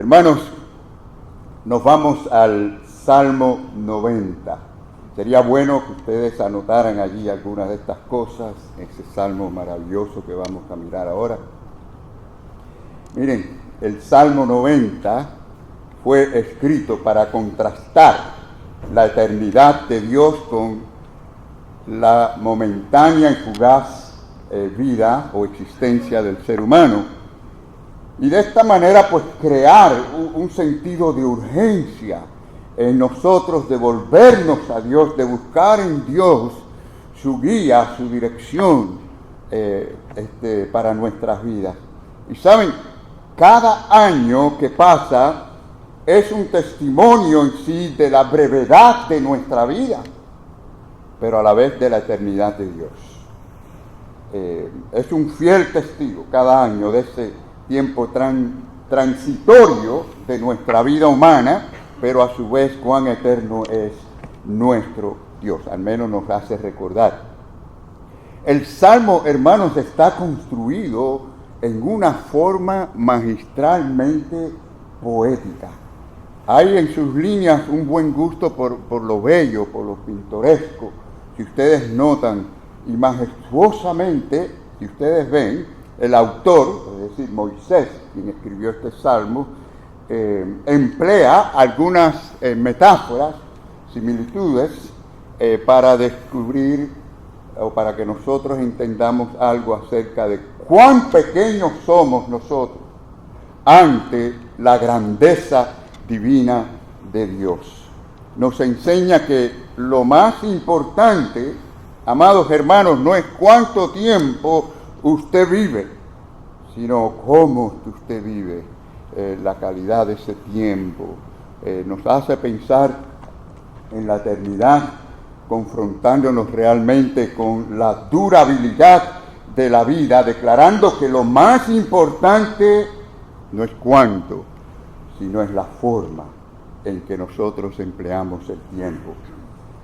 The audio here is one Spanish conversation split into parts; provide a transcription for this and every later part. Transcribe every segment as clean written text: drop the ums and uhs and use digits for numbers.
Hermanos, nos vamos al Salmo 90. Sería bueno que ustedes anotaran allí algunas de estas cosas, ese salmo maravilloso que vamos a mirar ahora. Miren, el Salmo 90 fue escrito para contrastar la eternidad de Dios con la momentánea y fugaz vida o existencia del ser humano. Y de esta manera, pues, crear un sentido de urgencia en nosotros, de volvernos a Dios, de buscar en Dios su guía, su dirección para nuestras vidas. Y saben, cada año que pasa es un testimonio en sí de la brevedad de nuestra vida, pero a la vez de la eternidad de Dios. Es un fiel testigo cada año de ese tiempo transitorio de nuestra vida humana, pero a su vez cuán eterno es nuestro Dios, al menos nos hace recordar. El Salmo, hermanos, está construido en una forma magistralmente poética. Hay en sus líneas un buen gusto por lo bello, por lo pintoresco. Si ustedes notan, y majestuosamente, si ustedes ven, el autor, es decir, Moisés, quien escribió este salmo, emplea algunas metáforas, similitudes, para descubrir o para que nosotros entendamos algo acerca de cuán pequeños somos nosotros ante la grandeza divina de Dios. Nos enseña que lo más importante, amados hermanos, no es cuánto tiempo usted vive, sino cómo usted vive, la calidad de ese tiempo. Nos hace pensar en la eternidad, confrontándonos realmente con la durabilidad de la vida, declarando que lo más importante no es cuánto, sino es la forma en que nosotros empleamos el tiempo.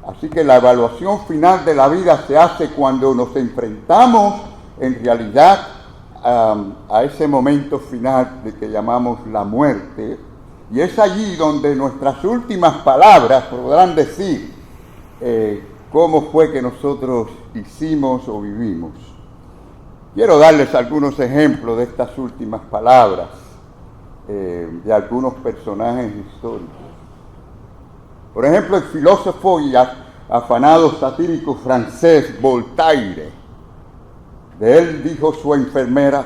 Así que la evaluación final de la vida se hace cuando nos enfrentamos en realidad a ese momento final de que llamamos la muerte, y es allí donde nuestras últimas palabras podrán decir cómo fue que nosotros hicimos o vivimos. Quiero darles algunos ejemplos de estas últimas palabras de algunos personajes históricos. Por ejemplo, el filósofo y afanado satírico francés Voltaire. De él dijo su enfermera: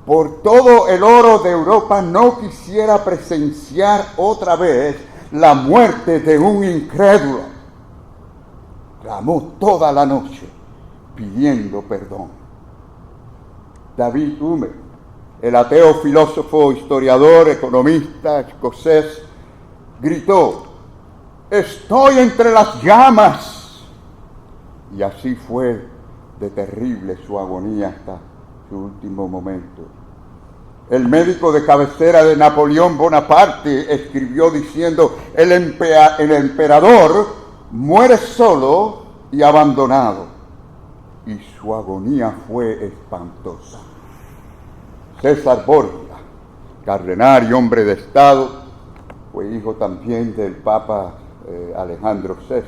por todo el oro de Europa no quisiera presenciar otra vez la muerte de un incrédulo. Clamó toda la noche pidiendo perdón. David Hume, el ateo filósofo, historiador, economista escocés, gritó: estoy entre las llamas. Y así fue de terrible su agonía hasta su último momento. El médico de cabecera de Napoleón Bonaparte escribió diciendo: el emperador muere solo y abandonado. Y su agonía fue espantosa. César Borgia, cardenal y hombre de Estado, fue hijo también del Papa Alejandro VI.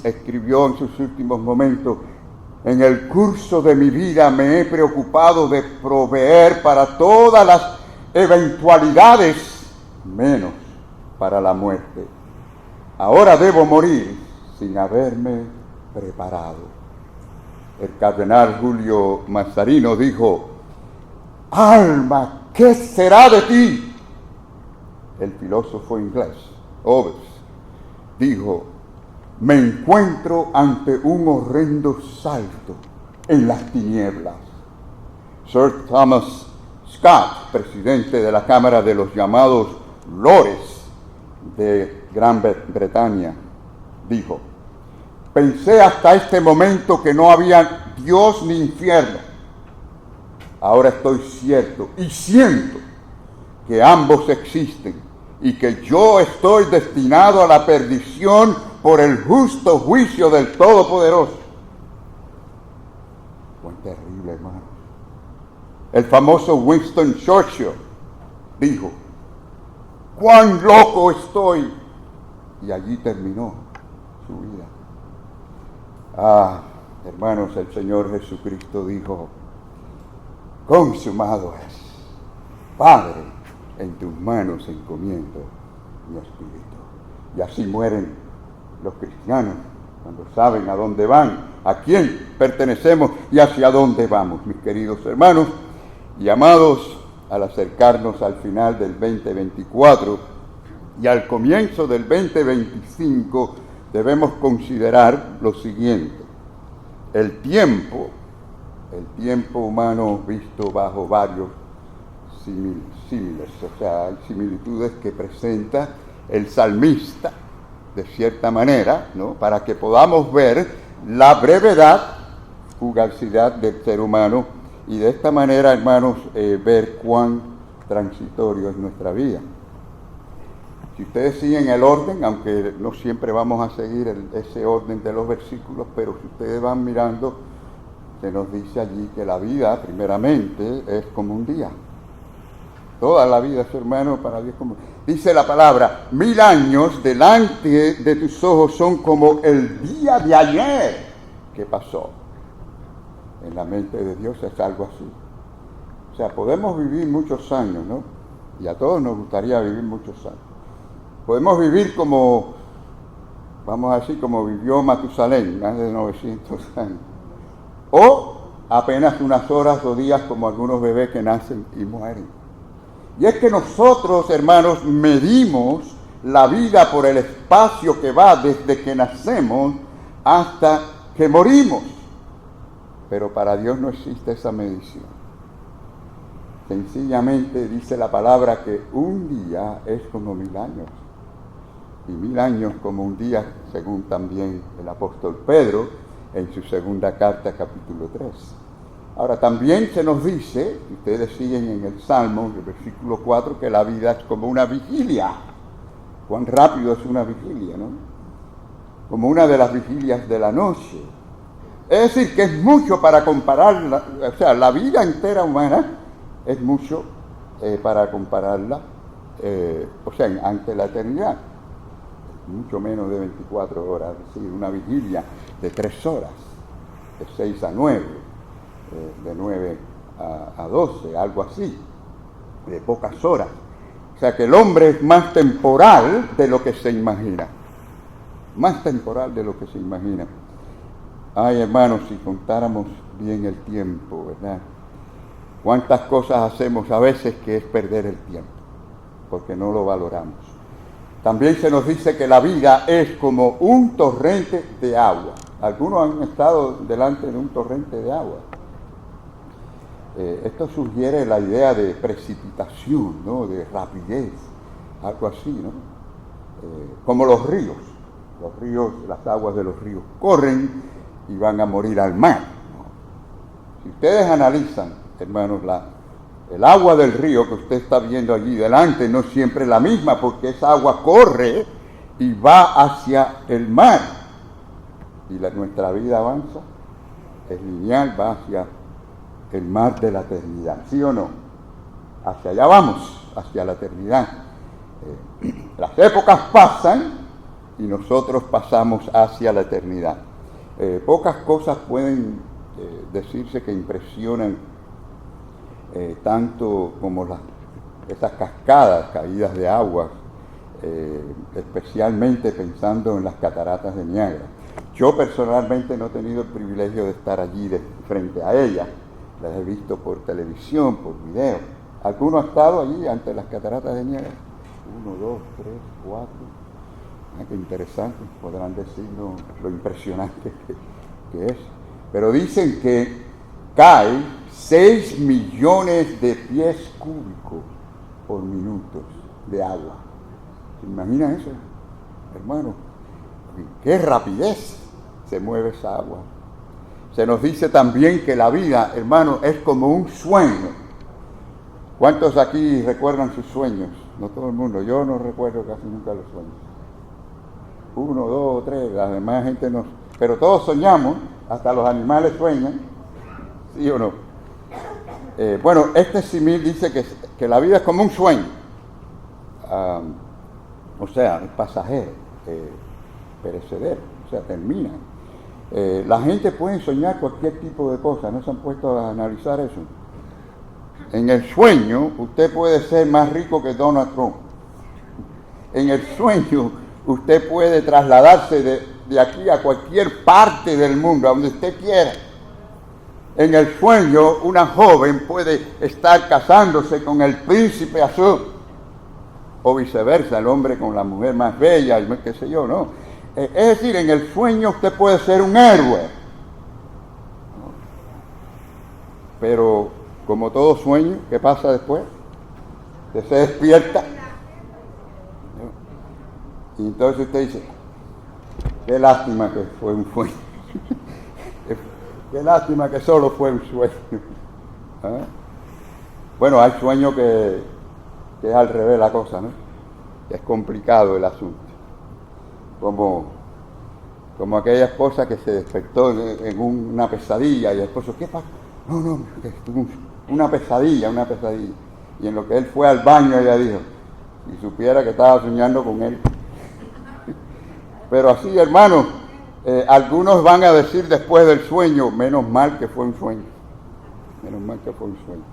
Escribió en sus últimos momentos: en el curso de mi vida me he preocupado de proveer para todas las eventualidades, menos para la muerte. Ahora debo morir sin haberme preparado. El cardenal Julio Mazzarino dijo: alma, ¿qué será de ti? El filósofo inglés Hobbes dijo: me encuentro ante un horrendo salto en las tinieblas. Sir Thomas Scott, presidente de la Cámara de los llamados Lores de Gran Bretaña, dijo: pensé hasta este momento que no había Dios ni infierno. Ahora estoy cierto y siento que ambos existen y que yo estoy destinado a la perdición por el justo juicio del Todopoderoso. Cuán terrible, hermano. El famoso Winston Churchill dijo, ¡cuán loco estoy! Y allí terminó su vida. Ah, hermanos, el Señor Jesucristo dijo, consumado es. Padre, en tus manos encomiendo mi espíritu. Y así mueren los cristianos cuando saben a dónde van, a quién pertenecemos y hacia dónde vamos, mis queridos hermanos y amados. Al acercarnos al final del 2024 y al comienzo del 2025, debemos considerar lo siguiente. El tiempo humano visto bajo varios símiles, o sea, hay similitudes que presenta el salmista, de cierta manera, ¿no? Para que podamos ver la brevedad, fugacidad del ser humano, y de esta manera, hermanos, ver cuán transitorio es nuestra vida. Si ustedes siguen el orden, aunque no siempre vamos a seguir ese orden de los versículos, pero si ustedes van mirando, se nos dice allí que la vida, primeramente, es como un día. Toda la vida, su hermano, para Dios como... Dice la palabra, 1000 años delante de tus ojos son como el día de ayer que pasó. En la mente de Dios es algo así. O sea, podemos vivir muchos años, ¿no? Y a todos nos gustaría vivir muchos años. Podemos vivir como, vamos a decir, como vivió Matusalén, más de 900 años. O apenas unas horas o días como algunos bebés que nacen y mueren. Y es que nosotros, hermanos, medimos la vida por el espacio que va desde que nacemos hasta que morimos. Pero para Dios no existe esa medición. Sencillamente dice la palabra que un día es como 1000 años. Y 1000 años como un día, según también el apóstol Pedro, en su segunda carta, capítulo 3. Ahora, también se nos dice, si ustedes siguen en el Salmo, el versículo 4, que la vida es como una vigilia. Cuán rápido es una vigilia, ¿no? Como una de las vigilias de la noche. Es decir, que es mucho para compararla, o sea, la vida entera humana es mucho para compararla, o sea, ante la eternidad. Mucho menos de 24 horas, es decir, una vigilia de 3 horas, de 6 a 9, de 9 a 12, algo así, de pocas horas. O sea que el hombre es más temporal de lo que se imagina, más temporal de lo que se imagina. Ay, hermanos, si contáramos bien el tiempo, ¿verdad? Cuántas cosas hacemos a veces que es perder el tiempo, porque no lo valoramos. También se nos dice que la vida es como un torrente de agua. Algunos han estado delante de un torrente de agua. Esto sugiere la idea de precipitación, ¿no? De rapidez, algo así, ¿no? Como los ríos. Los ríos, las aguas de los ríos corren y van a morir al mar, ¿no? Si ustedes analizan, hermanos, el agua del río que usted está viendo allí delante no es siempre la misma, porque esa agua corre y va hacia el mar. Y nuestra vida avanza, es lineal, va hacia el mar de la eternidad, ¿sí o no? Hacia allá vamos, hacia la eternidad. Las épocas pasan y nosotros pasamos hacia la eternidad. Pocas cosas pueden decirse que impresionan tanto como esas cascadas, caídas de agua, especialmente pensando en las cataratas de Niágara. Yo personalmente no he tenido el privilegio de estar allí frente a ellas, las he visto por televisión, por video. ¿Alguno ha estado allí ante las cataratas de Niágara? 1, 2, 3, 4. Qué interesante, podrán decir lo impresionante que es. Pero dicen que cae 6 millones de pies cúbicos por minuto de agua. ¿Se imaginan eso, hermano? ¡Qué rapidez se mueve esa agua! Se nos dice también que la vida, hermano, es como un sueño. ¿Cuántos aquí recuerdan sus sueños? No todo el mundo. Yo no recuerdo casi nunca los sueños. 1, 2, 3, la demás gente no. Pero todos soñamos, hasta los animales sueñan, ¿sí o no? Bueno, este símil dice que que la vida es como un sueño. O sea, es pasajero, perecedero, o sea, termina. La gente puede soñar cualquier tipo de cosa, ¿no se han puesto a analizar eso? En el sueño, usted puede ser más rico que Donald Trump. En el sueño, usted puede trasladarse de aquí a cualquier parte del mundo, a donde usted quiera. En el sueño, una joven puede estar casándose con el príncipe azul, o viceversa, el hombre con la mujer más bella, y qué sé yo, ¿no? Es decir, en el sueño usted puede ser un héroe. Pero, como todo sueño, ¿qué pasa después? Usted se despierta. Y entonces usted dice, qué lástima que fue un sueño. Qué lástima que solo fue un sueño. ¿Ah? Bueno, hay sueños que es al revés la cosa, ¿no? Que es complicado el asunto. Como aquella esposa que se despertó en una pesadilla y el esposo, ¿qué pasa? No, una pesadilla. Y en lo que él fue al baño ella dijo, si supiera que estaba soñando con él. Pero así, hermanos, algunos van a decir después del sueño, menos mal que fue un sueño. Menos mal que fue un sueño.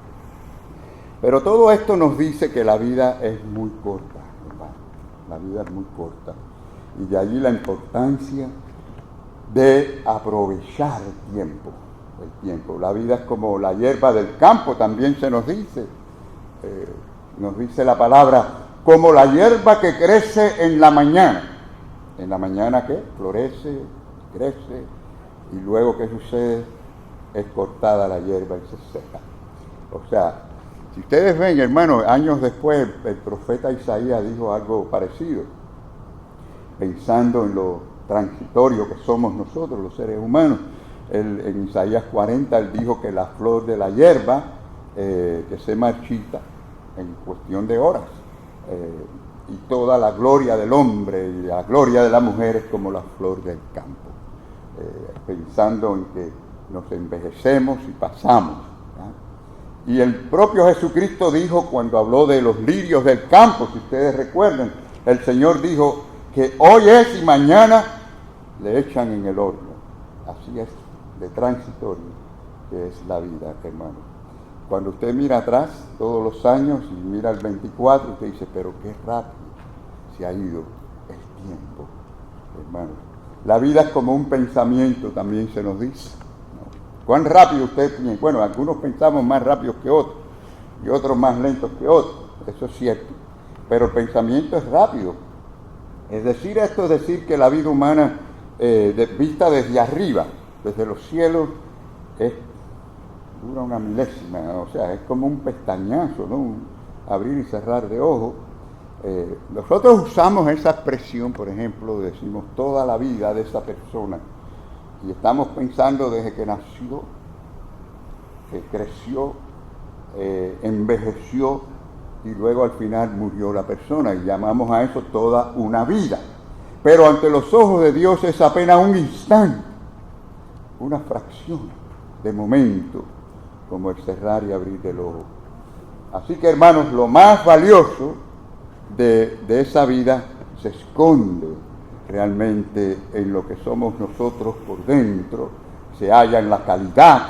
Pero todo esto nos dice que la vida es muy corta, hermano. La vida es muy corta. Y de allí la importancia de aprovechar el tiempo. La vida es como la hierba del campo, también se nos dice. Nos dice la palabra, como la hierba que crece en la mañana. En la mañana, ¿qué? Florece, crece, y luego, ¿qué sucede? Es cortada la hierba y se seca. O sea, si ustedes ven, hermanos, años después, el profeta Isaías dijo algo parecido, pensando en lo transitorio que somos nosotros, los seres humanos. En Isaías 40, él dijo que la flor de la hierba, que se marchita en cuestión de horas, y toda la gloria del hombre y la gloria de la mujer es como la flor del campo, pensando en que nos envejecemos y pasamos. ¿Ya? Y el propio Jesucristo dijo, cuando habló de los lirios del campo, si ustedes recuerdan, el Señor dijo que hoy es y mañana le echan en el horno. Así es de transitorio que es la vida, hermano. Cuando usted mira atrás todos los años y mira el 24, usted dice, pero qué rápido se ha ido el tiempo, hermano. La vida es como un pensamiento, también se nos dice, ¿no? ¿Cuán rápido usted piensa? Bueno, algunos pensamos más rápido que otros y otros más lentos que otros, eso es cierto, pero el pensamiento es rápido. Es decir, esto es decir que la vida humana, vista desde arriba, desde los cielos, dura una milésima, o sea, es como un pestañazo, ¿no? Un abrir y cerrar de ojos. Nosotros usamos esa expresión, por ejemplo, decimos toda la vida de esa persona, y estamos pensando desde que nació, que creció, envejeció, y luego al final murió la persona, y llamamos a eso toda una vida. Pero ante los ojos de Dios es apenas un instante, una fracción de momento, como el cerrar y abrir del ojo. Así que, hermanos, lo más valioso de esa vida se esconde realmente en lo que somos nosotros por dentro, se halla en la calidad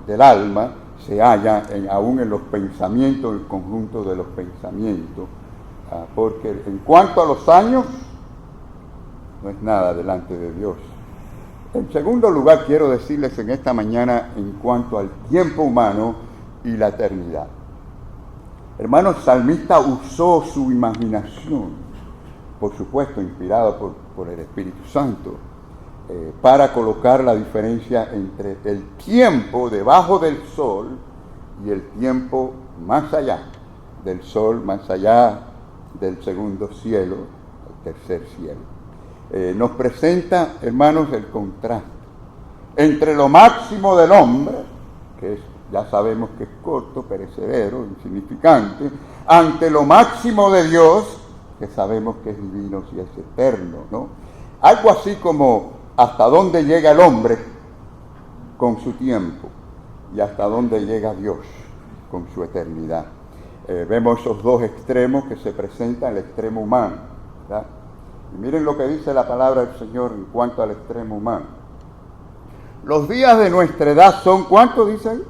del alma, se halla aún en los pensamientos, el conjunto de los pensamientos, porque en cuanto a los años, no es nada delante de Dios. En segundo lugar, quiero decirles en esta mañana en cuanto al tiempo humano y la eternidad. Hermano, el salmista usó su imaginación, por supuesto inspirado por el Espíritu Santo, para colocar la diferencia entre el tiempo debajo del sol y el tiempo más allá del sol, más allá del segundo cielo, el tercer cielo. Nos presenta, hermanos, el contraste entre lo máximo del hombre, que ya sabemos que es corto, perecedero, insignificante, ante lo máximo de Dios, que sabemos que es divino y es eterno, ¿no? Algo así como hasta dónde llega el hombre con su tiempo y hasta dónde llega Dios con su eternidad. vemos esos dos extremos que se presentan, el extremo humano, ¿verdad? Y miren lo que dice la palabra del Señor en cuanto al extremo humano. Los días de nuestra edad son, ¿cuánto dice ahí?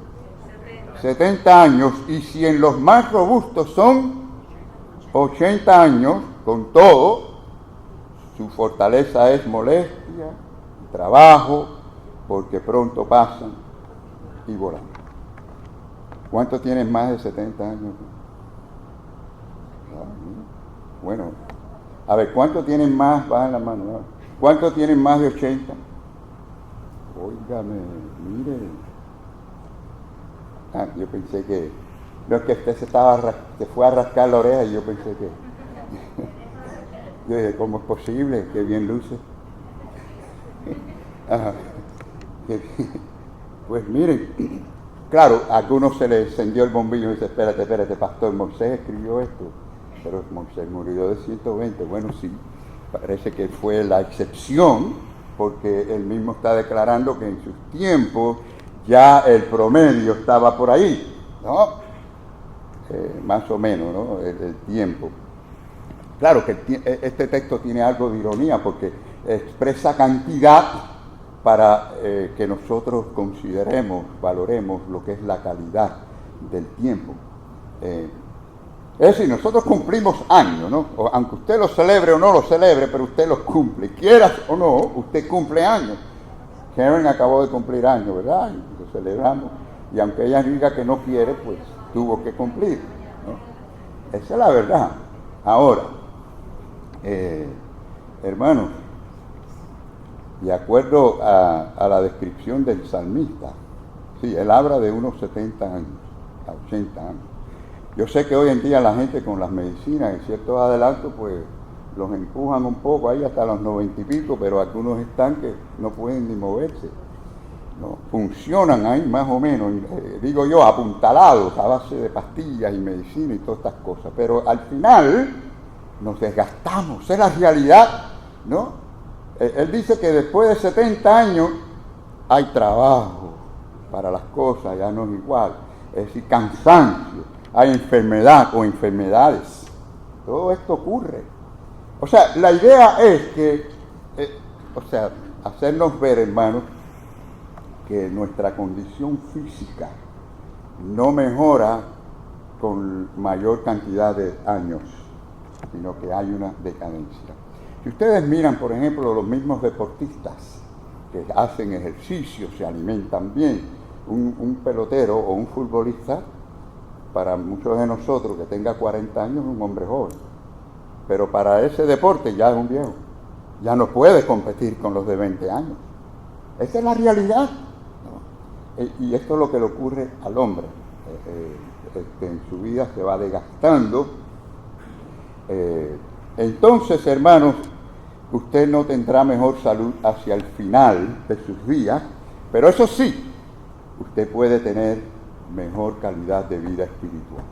70 años, y si en los más robustos son 80 años, con todo, su fortaleza es molestia, trabajo, porque pronto pasan y volan. ¿Cuántos tienen más de 70 años? Bueno, a ver, ¿cuántos tienen más? Bajen la mano. ¿No? ¿Cuántos tienen más de 80? Óigame, mire. Yo pensé que, no es que usted se fue a rascar la oreja y yo pensé que, yo dije, ¿cómo es posible? Qué bien luce. Pues miren, claro, a algunos se les encendió el bombillo y dice, espérate, pastor, Moisés escribió esto, pero Moisés murió de 120. Bueno, sí, parece que fue la excepción, porque él mismo está declarando que en sus tiempos ya el promedio estaba por ahí, ¿no? Más o menos, ¿no? El tiempo. Claro que este texto tiene algo de ironía porque expresa cantidad para que nosotros consideremos, valoremos lo que es la calidad del tiempo. Es decir, nosotros cumplimos años, ¿no? Aunque usted lo celebre o no lo celebre, pero usted los cumple. Quieras o no, usted cumple años. Karen acabó de cumplir años, ¿verdad? Y lo celebramos. Y aunque ella diga que no quiere, pues tuvo que cumplir, ¿no? Esa es la verdad. Ahora, hermanos, de acuerdo a la descripción del salmista, sí, él habla de unos 70 años, a 80 años. Yo sé que hoy en día la gente con las medicinas y ciertos adelantos, pues los empujan un poco ahí hasta los 90 y pico, pero algunos están que no pueden ni moverse, ¿no? Funcionan ahí más o menos, digo yo, apuntalados a base de pastillas y medicina y todas estas cosas, pero al final nos desgastamos, es la realidad, ¿no? Él dice que después de 70 años hay trabajo para las cosas, ya no es igual, es decir, cansancio, hay enfermedad o enfermedades, todo esto ocurre. O sea, la idea es que, hacernos ver, hermanos, que nuestra condición física no mejora con mayor cantidad de años, sino que hay una decadencia. Si ustedes miran, por ejemplo, los mismos deportistas que hacen ejercicio, se alimentan bien, un pelotero o un futbolista, para muchos de nosotros que tenga 40 años es un hombre joven, pero para ese deporte ya es un viejo, ya no puede competir con los de 20 años. Esa es la realidad, ¿no? Y esto es lo que le ocurre al hombre, en su vida se va desgastando. Entonces, hermanos, usted no tendrá mejor salud hacia el final de sus días, pero eso sí, usted puede tener mejor calidad de vida espiritual.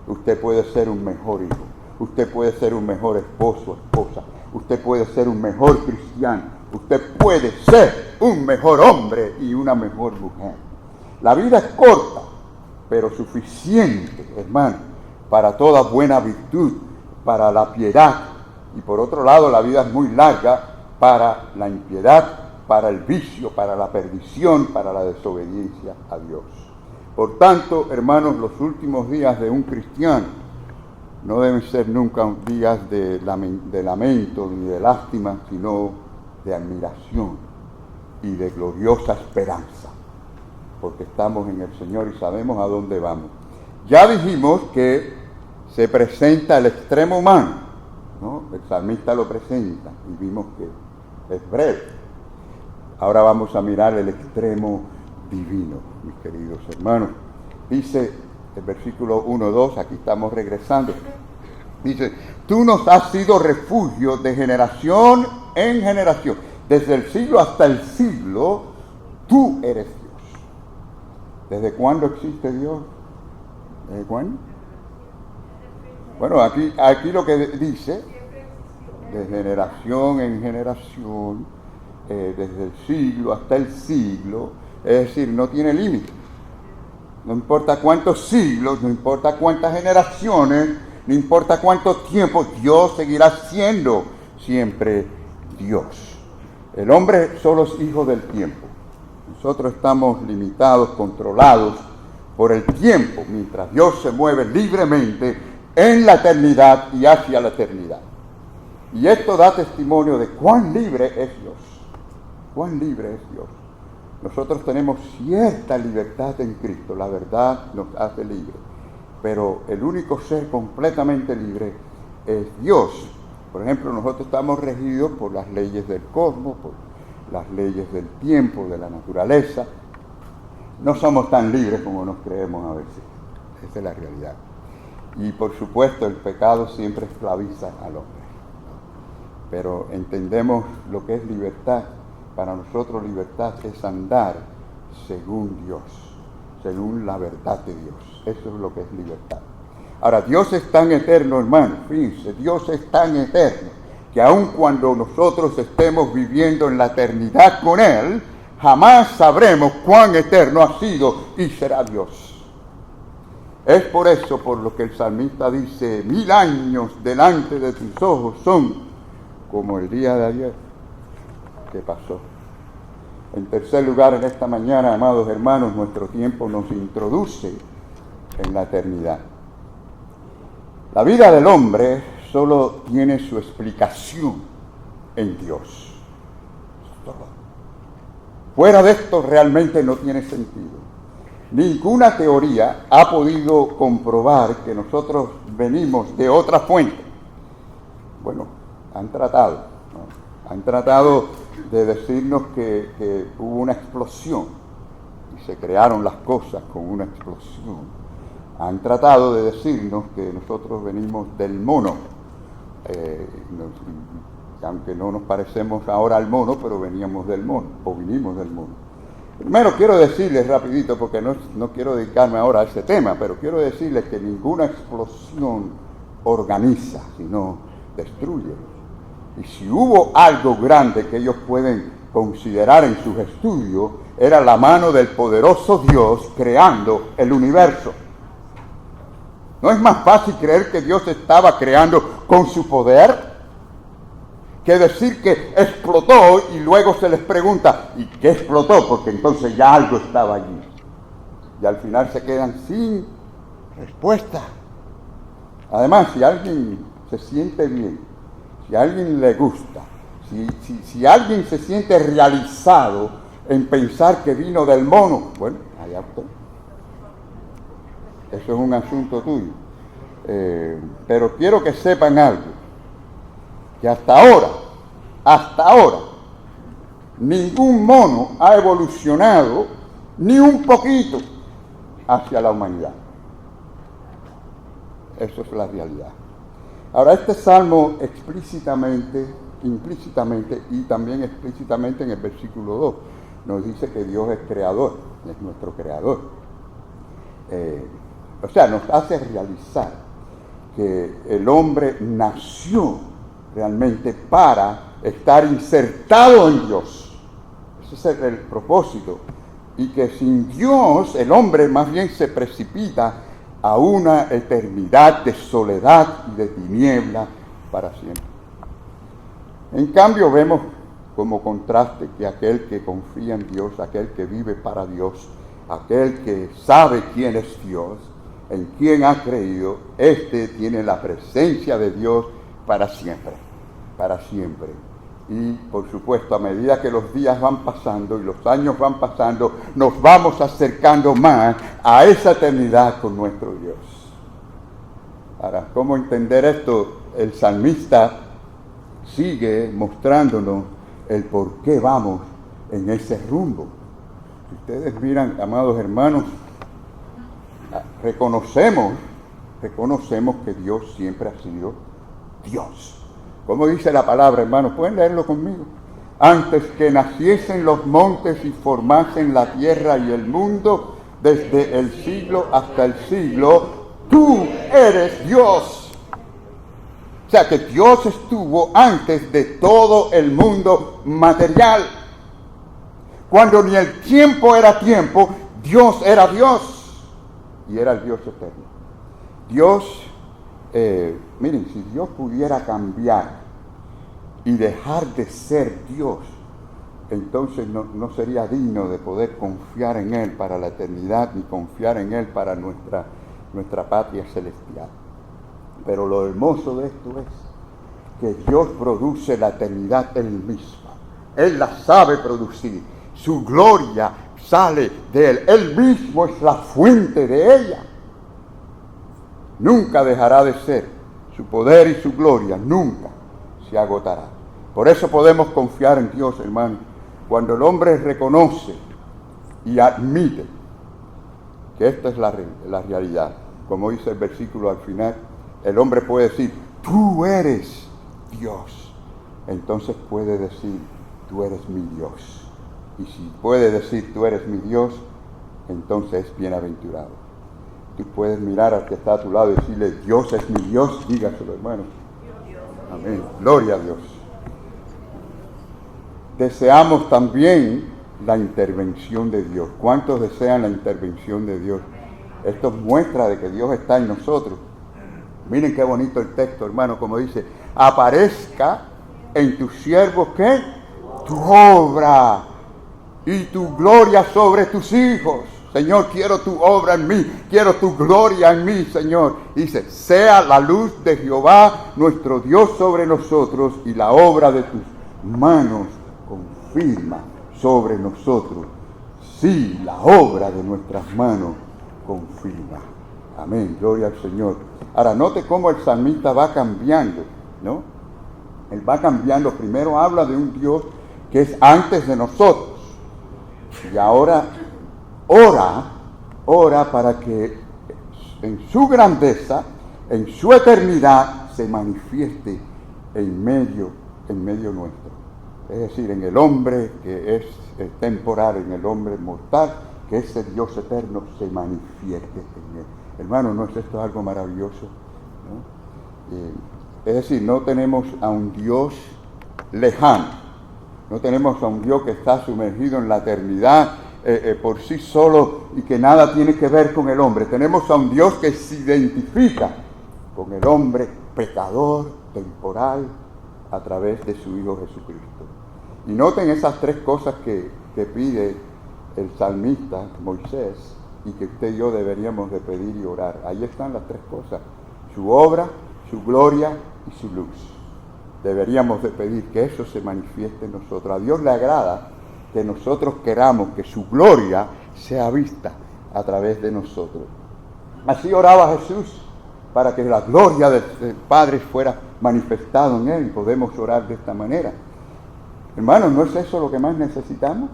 Usted puede ser un mejor hijo, usted puede ser un mejor esposo, esposa, usted puede ser un mejor cristiano, usted puede ser un mejor hombre y una mejor mujer. La vida es corta, pero suficiente, hermano, para toda buena virtud, para la piedad. Y por otro lado, la vida es muy larga para la impiedad, para el vicio, para la perdición, para la desobediencia a Dios. Por tanto, hermanos, los últimos días de un cristiano no deben ser nunca días de lamento ni de lástima, sino de admiración y de gloriosa esperanza, porque estamos en el Señor y sabemos a dónde vamos. Ya dijimos que se presenta el extremo humano, ¿no? El salmista lo presenta y vimos que es breve. Ahora vamos a mirar el extremo divino, mis queridos hermanos. Dice el versículo 1-2, aquí estamos regresando. Dice, tú nos has sido refugio de generación en generación. Desde el siglo hasta el siglo, tú eres Dios. ¿Desde cuándo existe Dios? ¿Desde cuándo? Bueno, aquí lo que dice, de generación en generación, desde el siglo hasta el siglo, es decir, no tiene límite. No importa cuántos siglos, no importa cuántas generaciones, no importa cuánto tiempo, Dios seguirá siendo siempre Dios. El hombre solo es hijo del tiempo. Nosotros estamos limitados, controlados por el tiempo, mientras Dios se mueve libremente en la eternidad y hacia la eternidad. Y esto da testimonio de cuán libre es Dios. Cuán libre es Dios. Nosotros tenemos cierta libertad en Cristo, la verdad nos hace libres, pero el único ser completamente libre es Dios. Por ejemplo, nosotros estamos regidos por las leyes del cosmos, por las leyes del tiempo, de la naturaleza. No somos tan libres como nos creemos a veces. Esa es la realidad. Y por supuesto el pecado siempre esclaviza al hombre. Pero entendemos lo que es libertad. Para nosotros libertad es andar según Dios, según la verdad de Dios. Eso es lo que es libertad. Ahora, Dios es tan eterno, hermano, fíjense, Dios es tan eterno, que aun cuando nosotros estemos viviendo en la eternidad con Él, jamás sabremos cuán eterno ha sido y será Dios. Es por eso por lo que el salmista dice, 1000 años delante de tus ojos son como el día de ayer que pasó. En tercer lugar, en esta mañana, amados hermanos, nuestro tiempo nos introduce en la eternidad. La vida del hombre solo tiene su explicación en Dios. Fuera de esto realmente no tiene sentido. Ninguna teoría ha podido comprobar que nosotros venimos de otra fuente. Bueno, han tratado, ¿no? Han tratado de decirnos que hubo una explosión y se crearon las cosas con una explosión. Han tratado de decirnos que nosotros venimos del mono, aunque no nos parecemos ahora al mono, pero veníamos del mono, o vinimos del mono. Primero quiero decirles rapidito, porque no quiero dedicarme ahora a ese tema, pero quiero decirles que ninguna explosión organiza, sino destruye. Y si hubo algo grande que ellos pueden considerar en sus estudios, era la mano del poderoso Dios creando el universo. ¿No es más fácil creer que Dios estaba creando con su poder que decir que explotó y luego se les pregunta, ¿y qué explotó? Porque entonces ya algo estaba allí. Y al final se quedan sin respuesta. Además, si alguien se siente bien, si a alguien le gusta, si alguien se siente realizado en pensar que vino del mono, bueno, allá usted. Eso es un asunto tuyo. Pero quiero que sepan algo, que hasta ahora, ningún mono ha evolucionado ni un poquito hacia la humanidad. Eso es la realidad. Ahora, este salmo explícitamente, implícitamente y también explícitamente en el versículo 2 nos dice que Dios es creador, es nuestro creador. O sea, nos hace realizar que el hombre nació realmente para estar insertado en Dios. Ese es el propósito. Y que sin Dios el hombre más bien se precipita a una eternidad de soledad y de tiniebla para siempre. En cambio vemos como contraste que aquel que confía en Dios, aquel que vive para Dios, aquel que sabe quién es Dios, en quien ha creído, este tiene la presencia de Dios para siempre, para siempre. Y por supuesto, a medida que los días van pasando y los años van pasando, nos vamos acercando más a esa eternidad con nuestro Dios. Ahora, ¿cómo entender esto? El salmista sigue mostrándonos el por qué vamos en ese rumbo. Si ustedes miran, amados hermanos, reconocemos que Dios siempre ha sido Dios. ¿Cómo dice la palabra, hermanos? ¿Pueden leerlo conmigo? Antes que naciesen los montes y formasen la tierra y el mundo, desde el siglo hasta el siglo, tú eres Dios. O sea que Dios estuvo antes de todo el mundo material. Cuando ni el tiempo era tiempo, Dios era Dios. y era el Dios eterno. Dios, miren, si Dios pudiera cambiar y dejar de ser Dios, entonces no sería digno de poder confiar en Él para la eternidad, ni confiar en Él para nuestra patria celestial. Pero lo hermoso de esto es que Dios produce la eternidad Él mismo. Él la sabe producir. Su gloria sale de Él. Él mismo es la fuente de ella. Nunca dejará de ser. Su poder y su gloria nunca se agotará. Por eso podemos confiar en Dios, hermano. Cuando el hombre reconoce y admite que esta es la realidad, como dice el versículo al final, el hombre puede decir, tú eres Dios. Entonces puede decir, tú eres mi Dios. Y si puede decir, tú eres mi Dios, entonces es bienaventurado. Tú puedes mirar al que está a tu lado y decirle, Dios es mi Dios, dígaselo, hermano. Amén. Gloria a Dios. Deseamos también la intervención de Dios. ¿Cuántos desean la intervención de Dios? Esto muestra de que Dios está en nosotros. Miren qué bonito el texto, hermano, como dice, aparezca en tus siervos, ¿qué? Tu obra y tu gloria sobre tus hijos. Señor, quiero tu obra en mí, quiero tu gloria en mí, Señor. Dice, sea la luz de Jehová, nuestro Dios, sobre nosotros, y la obra de tus manos confirma sobre nosotros. Sí, la obra de nuestras manos confirma. Amén, gloria al Señor. Ahora, note cómo el salmista va cambiando, ¿no? Él va cambiando. Primero habla de un Dios que es antes de nosotros. Y ahora ora para que en su grandeza, en su eternidad, se manifieste en medio nuestro. Es decir, en el hombre que es temporal, en el hombre mortal, que ese Dios eterno se manifieste en él. Hermano, ¿no es esto algo maravilloso? ¿No? Es decir, no tenemos a un Dios lejano, no tenemos a un Dios que está sumergido en la eternidad por sí solo y que nada tiene que ver con el hombre. Tenemos a un Dios que se identifica con el hombre pecador, temporal, a través de su Hijo Jesucristo. Y noten esas tres cosas que pide el salmista Moisés y que usted y yo deberíamos de pedir y orar. Ahí están las tres cosas: su obra, su gloria y su luz. Deberíamos de pedir que eso se manifieste en nosotros. A Dios le agrada que nosotros queramos que su gloria sea vista a través de nosotros. Así oraba Jesús, para que la gloria del Padre fuera manifestado en Él, y podemos orar de esta manera. Hermanos, ¿no es eso lo que más necesitamos?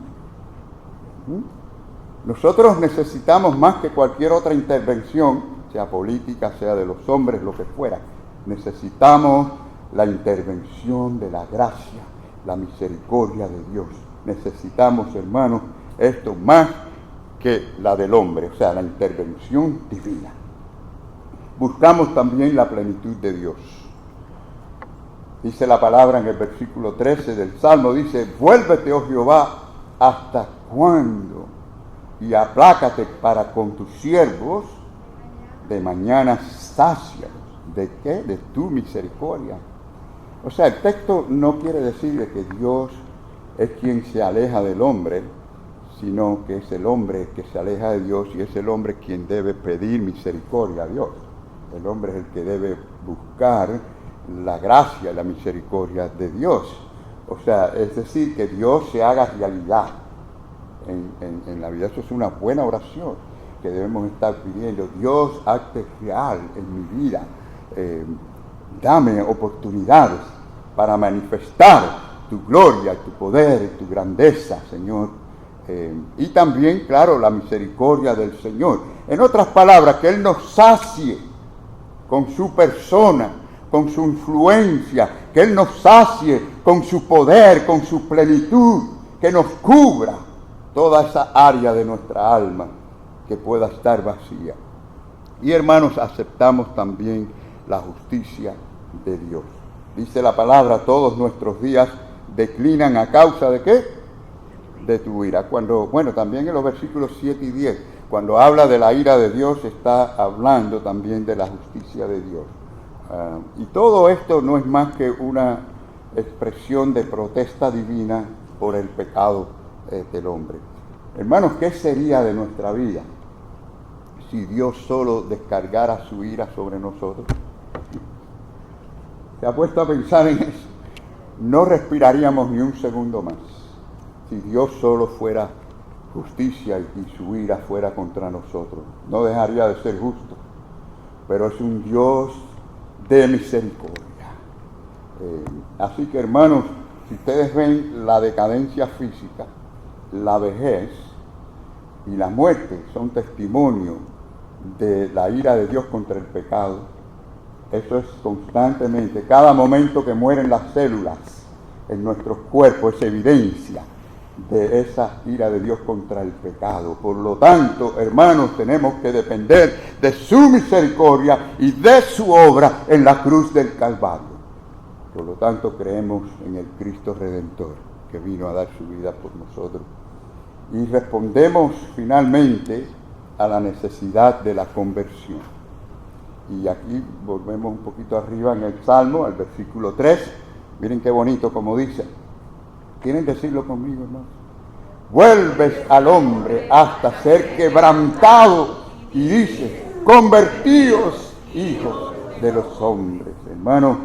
Nosotros necesitamos más que cualquier otra intervención, sea política, sea de los hombres, lo que fuera. Necesitamos la intervención de la gracia, la misericordia de Dios. Necesitamos, hermanos, esto más que la del hombre, o sea, la intervención divina. Buscamos también la plenitud de Dios. Dice la palabra en el versículo 13 del Salmo, dice, vuélvete, oh Jehová, ¿hasta cuándo? Y aplácate para con tus siervos, de mañana sácialos. ¿De qué? De tu misericordia. O sea, el texto no quiere decir de que Dios es quien se aleja del hombre, sino que es el hombre que se aleja de Dios y es el hombre quien debe pedir misericordia a Dios. El hombre es el que debe buscar la gracia y la misericordia de Dios. O sea, es decir, que Dios se haga realidad en la vida. Eso es una buena oración que debemos estar pidiendo. Dios, hazte real en mi vida. Dame oportunidades para manifestar tu gloria, tu poder, tu grandeza, Señor. Y también, claro, la misericordia del Señor. En otras palabras, que Él nos sacie con su persona, con su influencia, que Él nos sacie con su poder, con su plenitud, que nos cubra toda esa área de nuestra alma que pueda estar vacía. Y hermanos, aceptamos también la justicia de Dios. Dice la palabra, todos nuestros días declinan a causa de ¿qué? De tu ira. También en los versículos 7 y 10, cuando habla de la ira de Dios, está hablando también de la justicia de Dios. Y todo esto no es más que una expresión de protesta divina por el pecado del hombre. Hermanos, ¿qué sería de nuestra vida si Dios solo descargara su ira sobre nosotros? ¿Se ha puesto a pensar en eso? No respiraríamos ni un segundo más si Dios solo fuera justicia y su ira fuera contra nosotros. No dejaría de ser justo, pero es un Dios de misericordia. Así que, hermanos, si ustedes ven la decadencia física, la vejez y la muerte son testimonio de la ira de Dios contra el pecado. Eso es constantemente, cada momento que mueren las células en nuestros cuerpos es evidencia de esa ira de Dios contra el pecado. Por lo tanto, hermanos, tenemos que depender de su misericordia y de su obra en la cruz del Calvario. Por lo tanto, creemos en el Cristo Redentor que vino a dar su vida por nosotros. Y respondemos finalmente a la necesidad de la conversión. Y aquí volvemos un poquito arriba en el Salmo, al versículo 3. Miren qué bonito como dice. ¿Quieren decirlo conmigo, hermano? Vuelves al hombre hasta ser quebrantado y dices, convertíos, hijos de los hombres. Hermano,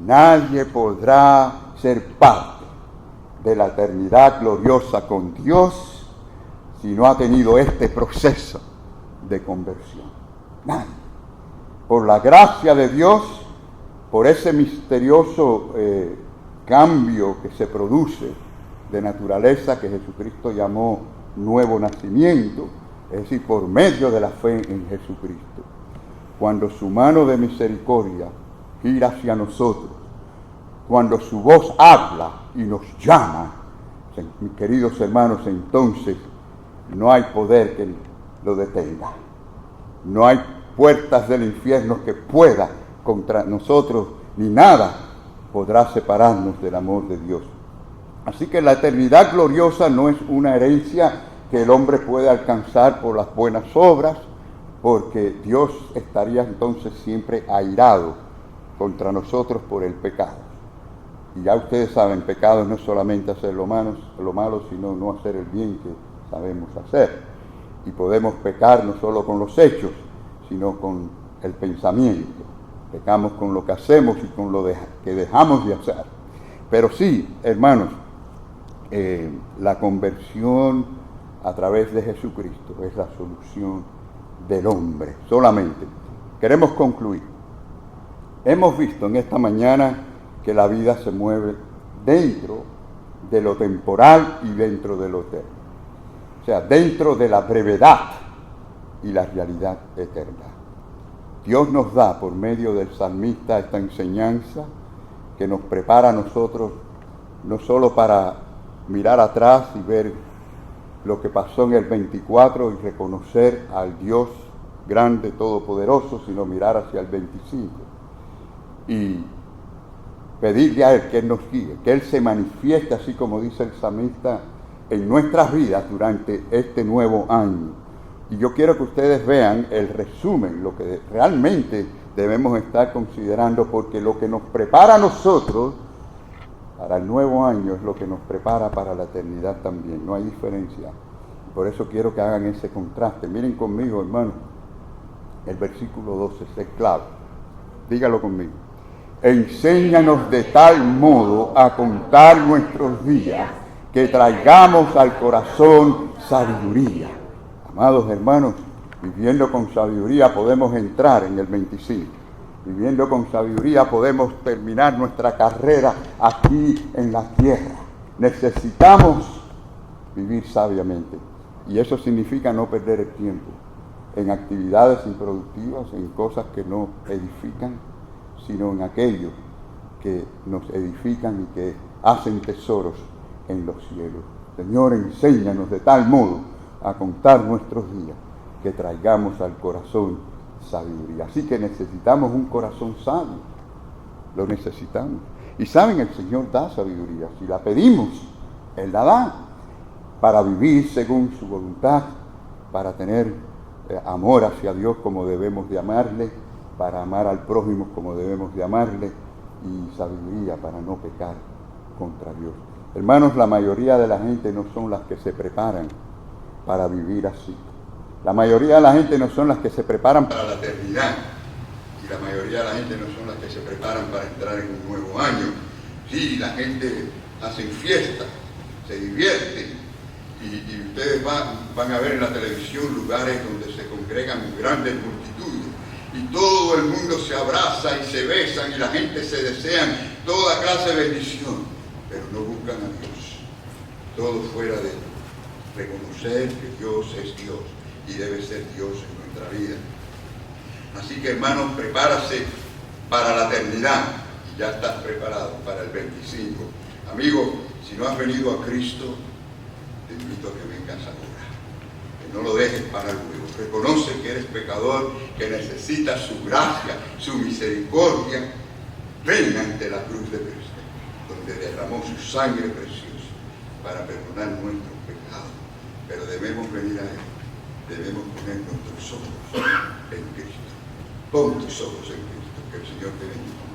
nadie podrá ser parte de la eternidad gloriosa con Dios si no ha tenido este proceso de conversión. Nadie. Por la gracia de Dios, por ese misterioso cambio que se produce de naturaleza que Jesucristo llamó nuevo nacimiento, es decir, por medio de la fe en Jesucristo. Cuando su mano de misericordia gira hacia nosotros, cuando su voz habla y nos llama, mis queridos hermanos, entonces no hay poder que lo detenga. No hay puertas del infierno que pueda contra nosotros, ni nada podrá separarnos del amor de Dios. Así que la eternidad gloriosa no es una herencia que el hombre puede alcanzar por las buenas obras, porque Dios estaría entonces siempre airado contra nosotros por el pecado. Y ya ustedes saben, pecado no es solamente hacer lo malo, sino no hacer el bien que sabemos hacer. Y podemos pecar no solo con los hechos, sino con el pensamiento. Pecamos con lo que hacemos y con lo que dejamos de hacer. Pero sí, hermanos, la conversión a través de Jesucristo es la solución del hombre, solamente. Queremos concluir. Hemos visto en esta mañana que la vida se mueve dentro de lo temporal y dentro de lo eterno. O sea, dentro de la brevedad y la realidad eterna. Dios nos da por medio del salmista esta enseñanza que nos prepara a nosotros no solo para mirar atrás y ver lo que pasó en el 24 y reconocer al Dios grande, todopoderoso, sino mirar hacia el 25 y pedirle a Él que Él nos guíe, que Él se manifieste, así como dice el salmista, en nuestras vidas durante este nuevo año. Y yo quiero que ustedes vean el resumen, lo que realmente debemos estar considerando, porque lo que nos prepara a nosotros para el nuevo año es lo que nos prepara para la eternidad también, no hay diferencia. Por eso quiero que hagan ese contraste. Miren conmigo, hermano, el versículo 12 es clave. Dígalo conmigo. Enséñanos de tal modo a contar nuestros días que traigamos al corazón sabiduría. Amados hermanos, viviendo con sabiduría podemos entrar en el 25. Viviendo con sabiduría podemos terminar nuestra carrera aquí en la tierra. Necesitamos vivir sabiamente. Y eso significa no perder el tiempo en actividades improductivas, en cosas que no edifican, sino en aquello que nos edifican y que hacen tesoros en los cielos. Señor, enséñanos de tal modo a contar nuestros días que traigamos al corazón sabiduría. Así que necesitamos un corazón sabio. Lo necesitamos. Y saben, el Señor da sabiduría. Si la pedimos, Él la da para vivir según su voluntad para tener amor hacia Dios como debemos de amarle, para amar al prójimo como debemos de amarle, y sabiduría para no pecar contra Dios. Hermanos, la mayoría de la gente no son las que se preparan para vivir así. La mayoría de la gente no son las que se preparan para la eternidad. Y la mayoría de la gente no son las que se preparan para entrar en un nuevo año. Sí, la gente hace fiestas, se divierte. Y ustedes van a ver en la televisión lugares donde se congregan grandes multitudes. Y todo el mundo se abraza y se besan y la gente se desean toda clase de bendición. Pero no buscan a Dios. Todo fuera de reconocer que Dios es Dios y debe ser Dios en nuestra vida. Así que, hermanos, prepárase para la eternidad y ya estás preparado para el 25. Amigo, si no has venido a Cristo, te invito a que vengas ahora, que no lo dejes para luego. Reconoce que eres pecador, que necesitas su gracia, su misericordia. Ven ante la cruz de Cristo, donde derramó su sangre preciosa para perdonar nuestros pecados. Pero debemos venir a Él, debemos poner nuestros ojos en Cristo. Pon tus ojos en Cristo, que el Señor te bendiga.